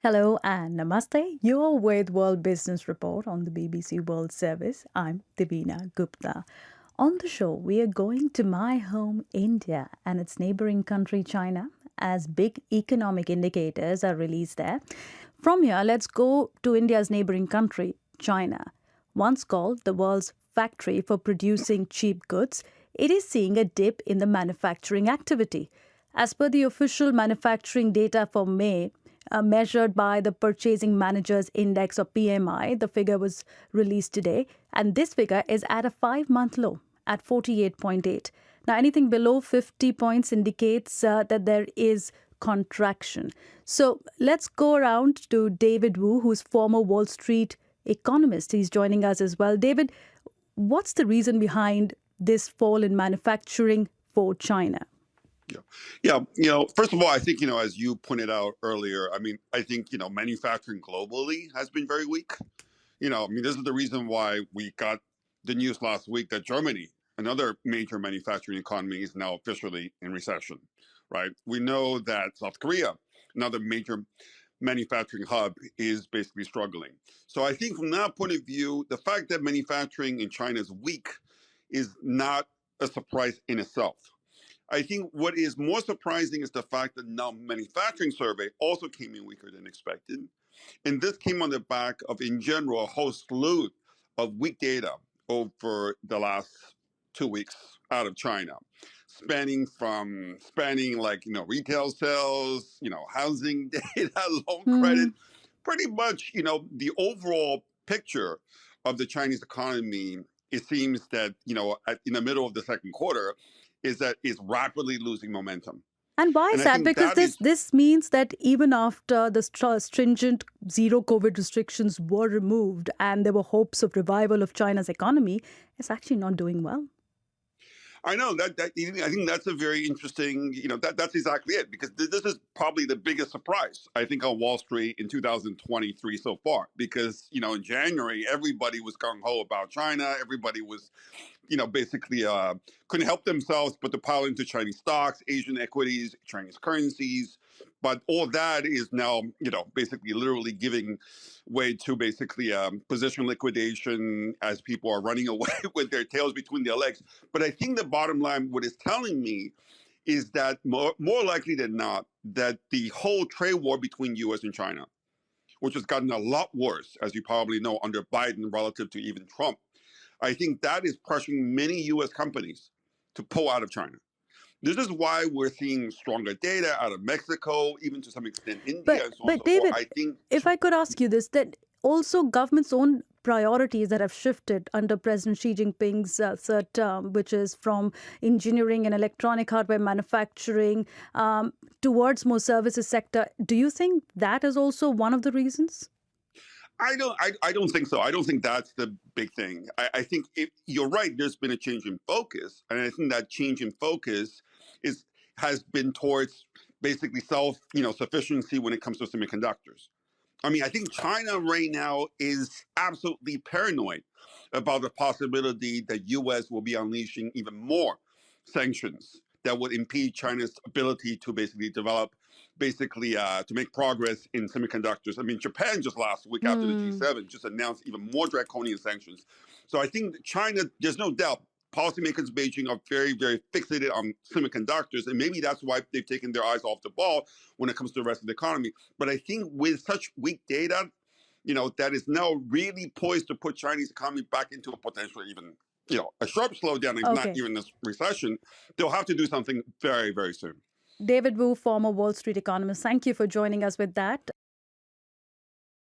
Hello and namaste. You're with World Business Report on the BBC World Service. I'm Divina Gupta. On the show, we are going to my home, India, and its neighboring country, China, as big economic indicators are released there. From here, let's go to India's neighboring country, China. Once called the world's factory for producing cheap goods, it is seeing a dip in the manufacturing activity. As per the official manufacturing data for May, measured by the Purchasing Managers Index or PMI, the figure was released today, and this figure is at a 5 month low at 48.8. Now, anything below 50 points indicates that there is contraction. So let's go around to David Wu, who's former Wall Street economist. He's joining us as well. David, what's the reason behind this fall in manufacturing for China? Yeah. Yeah. First of all, I think, as you pointed out earlier, I think, manufacturing globally has been very weak. This is the reason why we got the news last week that Germany, another major manufacturing economy, is now officially in recession, right? We know that South Korea, another major manufacturing hub, is basically struggling. So I think from that point of view, the fact that manufacturing in China is weak is not a surprise in itself. I think what is more surprising is the fact that now manufacturing survey also came in weaker than expected. And this came on the back of, in general, a whole slew of weak data over the last 2 weeks out of China, spanning like, retail sales, housing data, loan credit, Hmm. pretty much, the overall picture of the Chinese economy. It seems that, in the middle of the second quarter, is that it's rapidly losing momentum. And why And is I that? think Because that this is, this means that even after the stringent zero COVID restrictions were removed and there were hopes of revival of China's economy, it's actually not doing well. I know that I think that's a very interesting, that's exactly it, because this is probably the biggest surprise, I think, on Wall Street in 2023 so far. Because, in January, everybody was gung ho about China. Everybody was, basically couldn't help themselves but to pile into Chinese stocks, Asian equities, Chinese currencies. But all that is now, basically literally giving way to basically position liquidation as people are running away with their tails between their legs. But I think the bottom line, what it's telling me, is that more likely than not, that the whole trade war between U.S. and China, which has gotten a lot worse, as you probably know, under Biden relative to even Trump, I think that is pressuring many U.S. companies to pull out of China. This is why we're seeing stronger data out of Mexico, even to some extent India, But and so on and but so forth. David, I think, if I could ask you this, that also government's own priorities that have shifted under President Xi Jinping's third term, which is from engineering and electronic hardware manufacturing towards more services sector. Do you think that is also one of the reasons? I don't think so. I don't think that's the big thing. I think you're right. There's been a change in focus, and I think that change in focus is has been towards basically sufficiency when it comes to semiconductors. I think China right now is absolutely paranoid about the possibility that U.S. will be unleashing even more sanctions that would impede China's ability to basically develop, to make progress in semiconductors. Japan just last week after the Hmm. G7 just announced even more draconian sanctions. So I think China, there's no doubt, policymakers in Beijing are very, very fixated on semiconductors, and maybe that's why they've taken their eyes off the ball when it comes to the rest of the economy. But I think with such weak data, that is now really poised to put Chinese economy back into a potential even, a sharp slowdown, if not Okay. even this recession. They'll have to do something very, very soon. David Wu, former Wall Street economist, thank you for joining us with that.